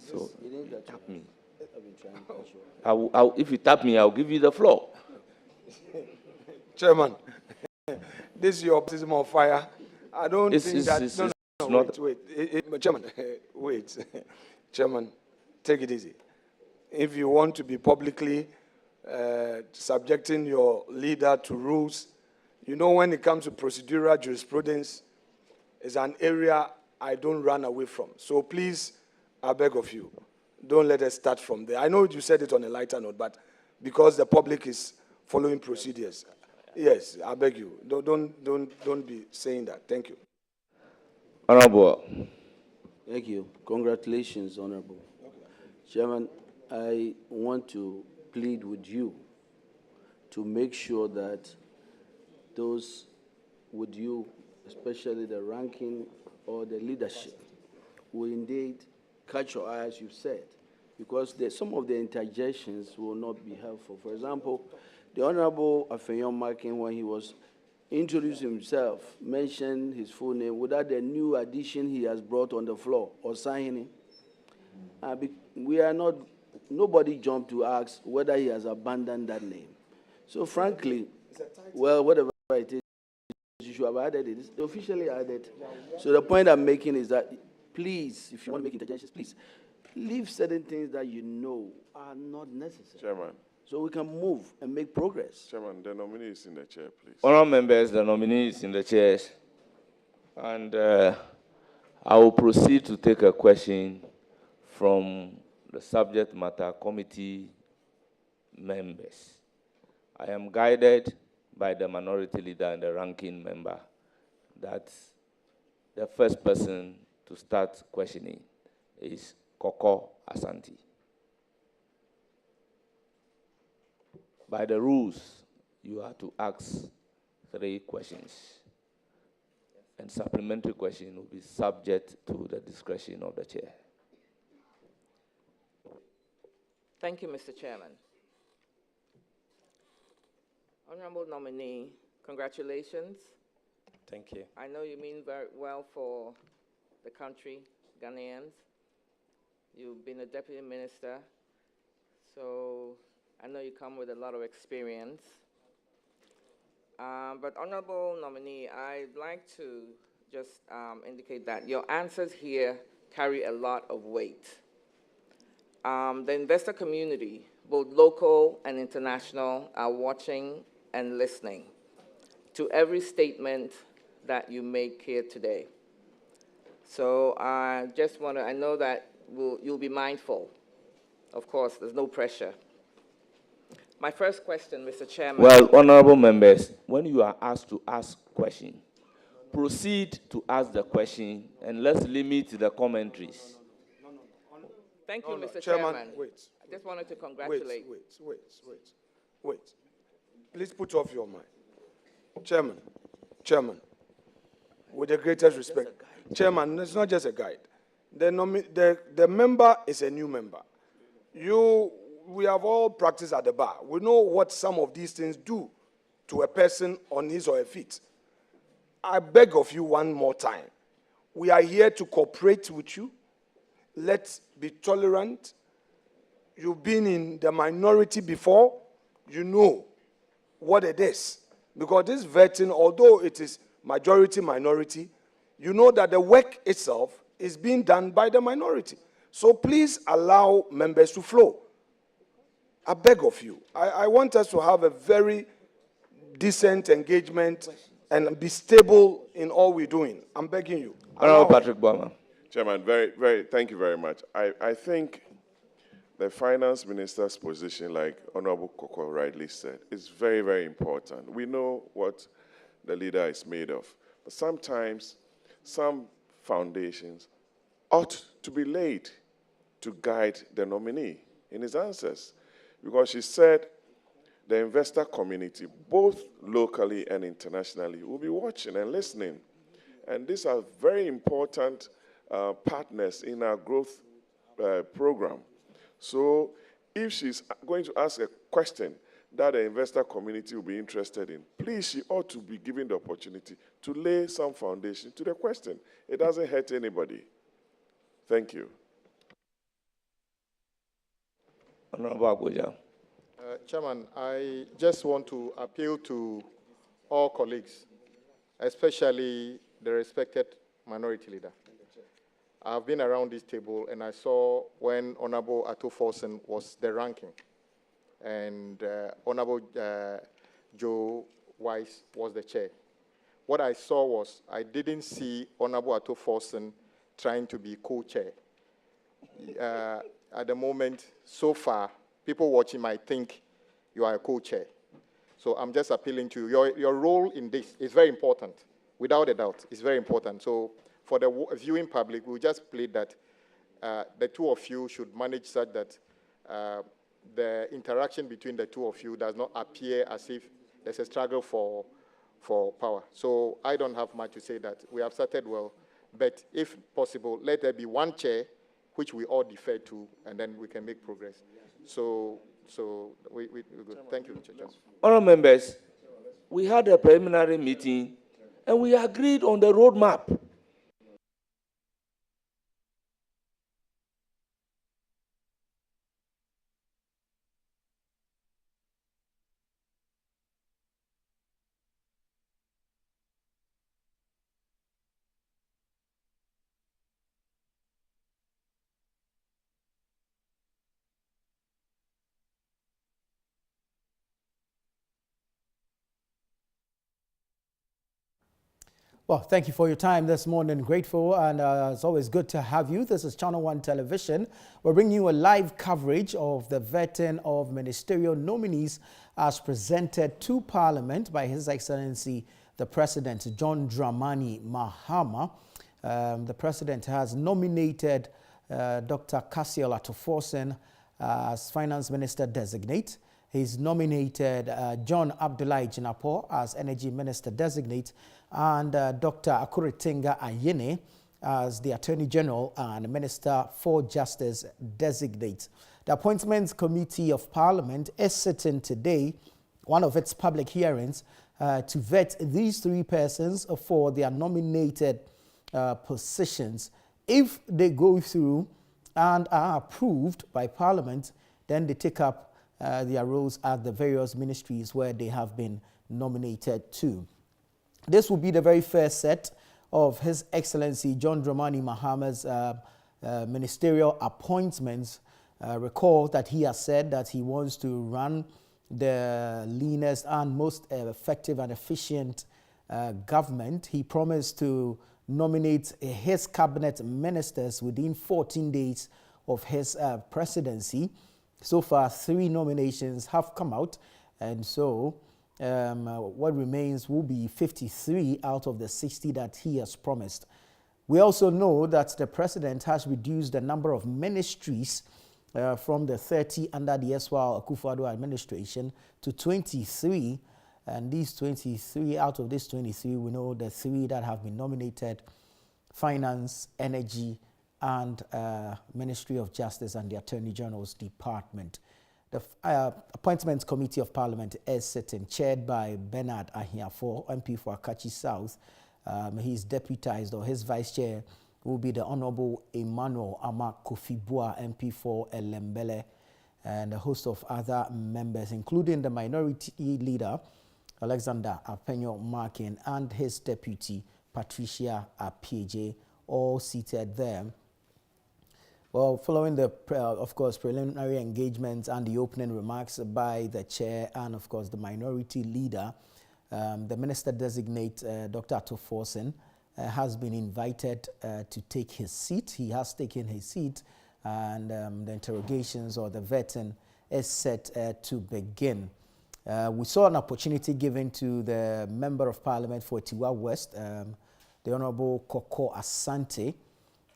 So tap me. I've been trying to catch you. If you tap me, I'll give you the floor. Chairman, this is your baptism of fire. I don't think that. Wait. Chairman, wait. Chairman, take it easy. If you want to be publicly subjecting your leader to rules, you know, when it comes to procedural jurisprudence, it's an area I don't run away from. So please, I beg of you, don't let us start from there. I know you said it on a lighter note, but because the public is following procedures, yes, I beg you, don't be saying that. Thank you. Honorable. Thank you. Congratulations, Honorable. Chairman, I want to plead with you to make sure that those with you, especially the ranking or the leadership, will indeed catch your eye, as you said, because some of the interjections will not be helpful. For example, the Honorable Afenyon Makin, when he was introducing himself, mentioned his full name without the new addition he has brought on the floor or signing. We are not, nobody jumped to ask whether he has abandoned that name. So frankly, well, whatever it is, you should have added it. It's officially added. So the point I'm making is that, please, if you want to make interjections, please, leave certain things that you know are not necessary. Chairman. So we can move and make progress. Chairman, the nominee is in the chair, please. Honourable members, the nominee is in the chairs. And I will proceed to take a question from the subject matter committee members. I am guided by the minority leader and the ranking member that the first person to start questioning is Koko Asante. By the rules, you are to ask 3 questions. And supplementary question will be subject to the discretion of the chair. Thank you, Mr. Chairman. Honorable nominee, congratulations. Thank you. I know you mean very well for the country, Ghanaians. You've been a deputy minister, so I know you come with a lot of experience. But honorable nominee, I'd like to just indicate that your answers here carry a lot of weight. The investor community, both local and international, are watching and listening to every statement that you make here today. So I just want to, I know that you'll be mindful. Of course, there's no pressure. My first question, Mr. Chairman. Well, honorable members, when you are asked to ask question, proceed to ask the question and let's limit the commentaries. Thank you, Mr. Chairman, Chairman. wait. I just wanted to congratulate. Wait. Please put off your mind. Chairman, with the greatest respect. Chairman, it's not just a guide. The member is a new member. We have all practiced at the bar. We know what some of these things do to a person on his or her feet. I beg of you one more time. We are here to cooperate with you. Let's be tolerant. You've been in the minority before. You know what it is. Because this vetting, although it is majority-minority, you know that the work itself is being done by the minority. So please allow members to flow. I beg of you. I want us to have a very decent engagement and be stable in all we're doing. I'm begging you. Honorable Patrick Bowman. Chairman, thank you very much. I think the finance minister's position, like Honorable Koko rightly said, is very, very important. We know what the leader is made of. But sometimes some foundations ought to be laid to guide the nominee in his answers. Because she said the investor community, both locally and internationally, will be watching and listening. And these are very important partners in our growth program. So if she's going to ask a question that the investor community will be interested in, please, she ought to be given the opportunity to lay some foundation to the question. It doesn't hurt anybody. Thank you. Honorable Abodza. Chairman, I just want to appeal to all colleagues, especially the respected minority leader. I've been around this table and I saw when Honorable Forson was the ranking and Honorable Joe Wise was the chair. What I saw was I didn't see Honorable Forson trying to be co-chair. At the moment, so far, people watching might think you are a co-chair. So I'm just appealing to you. Your role in this is very important, without a doubt. It's very important. So for the viewing public, we'll just plead that the two of you should manage such that the interaction between the two of you does not appear as if there's a struggle for power. So I don't have much to say that. We have started well, but if possible, let there be one chair which we all defer to, and then we can make progress. So we're good. Thank you, Mr. Chairman. Honourable members, we had a preliminary meeting and we agreed on the roadmap. Well, thank you for your time this morning. Grateful, and it's always good to have you. This is Channel One Television. We're bringing you a live coverage of the vetting of ministerial nominees as presented to Parliament by His Excellency the President, John Dramani Mahama. The President has nominated Dr. Cassiel Forson as Finance Minister Designate. He's nominated John Abdullahi Jinapor as Energy Minister Designate and Dr. Akuritinga Ayene as the Attorney General and Minister for Justice Designate. The Appointments Committee of Parliament is sitting today, one of its public hearings, to vet these three persons for their nominated positions. If they go through and are approved by Parliament, then they take up their roles at the various ministries where they have been nominated to. This will be the very first set of His Excellency John Dramani Mahama's ministerial appointments. Recall that he has said that he wants to run the leanest and most effective and efficient government. He promised to nominate his cabinet ministers within 14 days of his presidency. So far, 3 nominations have come out, and so what remains will be 53 out of the 60 that he has promised. We also know that the President has reduced the number of ministries from the 30 under the Eswal Akufo-Addo administration to 23, and these 23, out of these 23, we know the 3 that have been nominated: Finance, Energy, and Ministry of Justice and the Attorney General's Department. The Appointments Committee of Parliament is sitting, chaired by Bernard Ahiafo, MP for Akachi South. He's deputized, or his vice chair will be the Honorable Emmanuel Ama Kofibua, MP for Elembele, and a host of other members, including the minority leader, Alexander Apenyo Markin, and his deputy, Patricia Apieje, all seated there. Well, following the, of course, preliminary engagements and the opening remarks by the chair and, of course, the minority leader, the minister-designate, Dr. Forson, has been invited to take his seat. He has taken his seat, and the interrogations or the vetting is set to begin. We saw an opportunity given to the Member of Parliament for Tiwa West, the Honorable Koko Asante,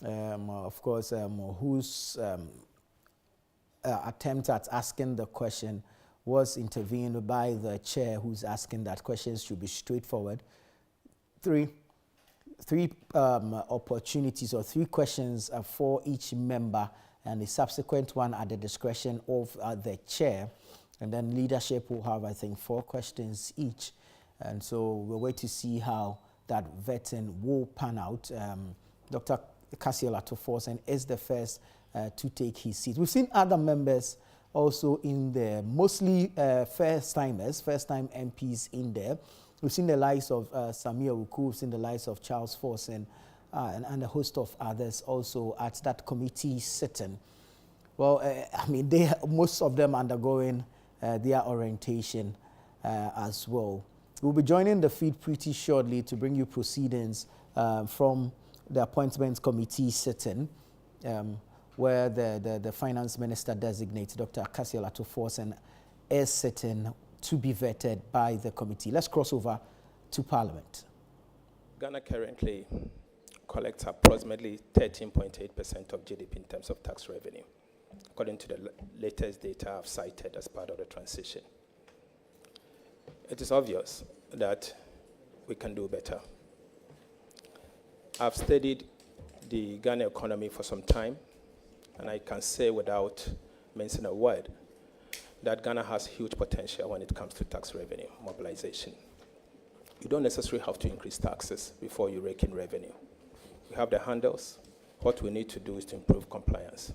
of course, whose attempt at asking the question was intervened by the chair, who's asking that questions should be straightforward. Three opportunities or 3 questions for each member, and the subsequent one at the discretion of the chair. And then leadership will have, I think, 4 questions each. And so we'll wait to see how that vetting will pan out. Dr. Cassiel Forson is the first to take his seat. We've seen other members also in there, mostly first-timers, first-time MPs in there. We've seen the likes of Samia Wuku, we've seen the likes of Charles Forson, and a host of others also at that committee sitting. Well, I mean, most of them undergoing their orientation as well. We'll be joining the feed pretty shortly to bring you proceedings from the appointments committee sitting, where the finance minister designated Dr. Akasielato Forson is sitting to be vetted by the committee. Let's cross over to Parliament. Ghana currently collects approximately 13.8% of GDP in terms of tax revenue, according to the latest data I've cited as part of the transition. It is obvious that we can do better. I've studied the Ghana economy for some time, and I can say without mentioning a word that Ghana has huge potential when it comes to tax revenue mobilization. You don't necessarily have to increase taxes before you rake in revenue. We have the handles. What we need to do is to improve compliance.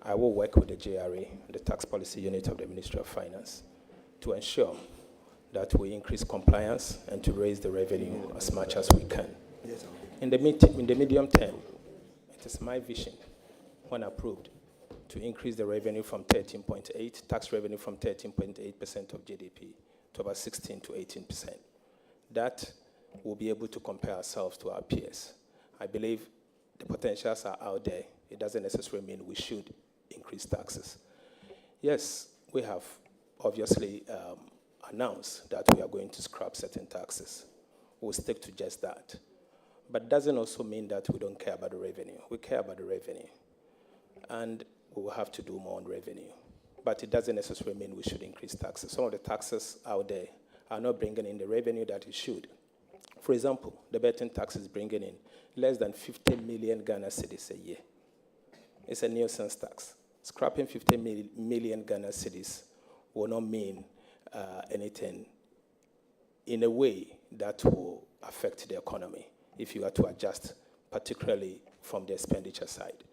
I will work with the JRA, the tax policy unit of the Ministry of Finance, to ensure that we increase compliance and to raise the revenue as much as we can. Yes, in the medium term, it is my vision, when approved, to increase the revenue from 13.8, tax revenue from 13.8% of GDP to about 16 to 18%. That will be able to compare ourselves to our peers. I believe the potentials are out there. It doesn't necessarily mean we should increase taxes. Yes, we have obviously announced that we are going to scrap certain taxes. We'll stick to just that. But it doesn't also mean that we don't care about the revenue. We care about the revenue. And we will have to do more on revenue. But it doesn't necessarily mean we should increase taxes. Some of the taxes out there are not bringing in the revenue that it should. For example, the betting tax is bringing in less than 50 million Ghana cedis a year. It's a nuisance tax. Scrapping 50 million Ghana cedis will not mean anything in a way that will affect the economy if you are to adjust, particularly from the expenditure side.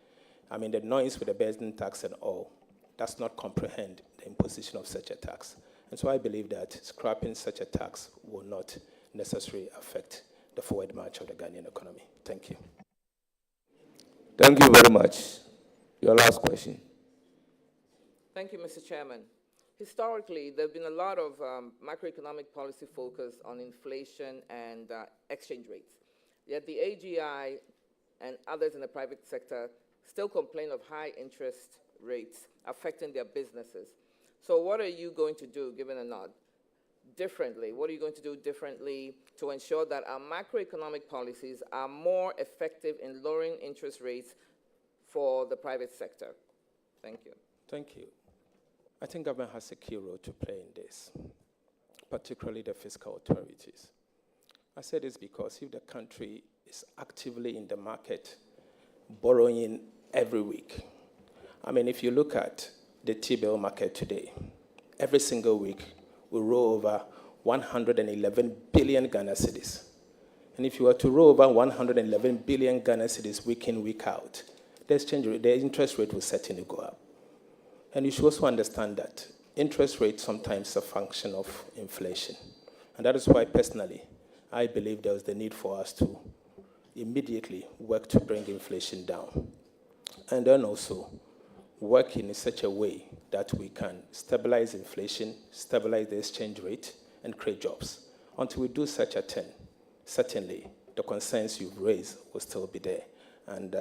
I mean, the noise with the betting tax and all does not comprehend the imposition of such a tax. And so I believe that scrapping such a tax will not necessarily affect the forward march of the Ghanaian economy. Thank you. Thank you very much. Your last question. Thank you, Mr. Chairman. Historically, there have been a lot of macroeconomic policy focus on inflation and exchange rates. Yet the AGI and others in the private sector still complain of high interest rates affecting their businesses. So what are you going to do, given a nod, differently? What are you going to do differently to ensure that our macroeconomic policies are more effective in lowering interest rates for the private sector? Thank you. Thank you. I think government has a key role to play in this, particularly the fiscal authorities. I say this because if the country is actively in the market, borrowing every week, I mean, if you look at the T-bill market today, every single week we roll over 111 billion Ghana cedis. And if you were to roll over 111 billion Ghana cedis week in, week out, the exchange rate, the interest rate will certainly go up. And you should also understand that interest rate sometimes is a function of inflation. And that is why, personally, I believe there was the need for us to immediately work to bring inflation down. And then also work in such a way that we can stabilize inflation, stabilize the exchange rate, and create jobs. Until we do such a thing, certainly the concerns you've raised will still be there. And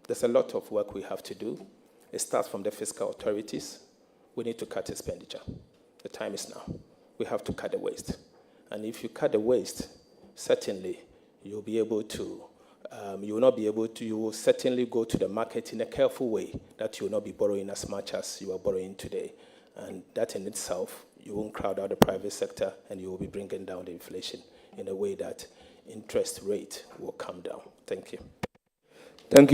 there's a lot of work we have to do. It starts from the fiscal authorities. We need to cut expenditure. The time is now. We have to cut the waste. And if you cut the waste, certainly you'll be able to, you will not be able to, you will certainly go to the market in a careful way that you will not be borrowing as much as you are borrowing today. And that in itself, you won't crowd out the private sector and you will be bringing down the inflation in a way that interest rate will come down. Thank you. Thank you.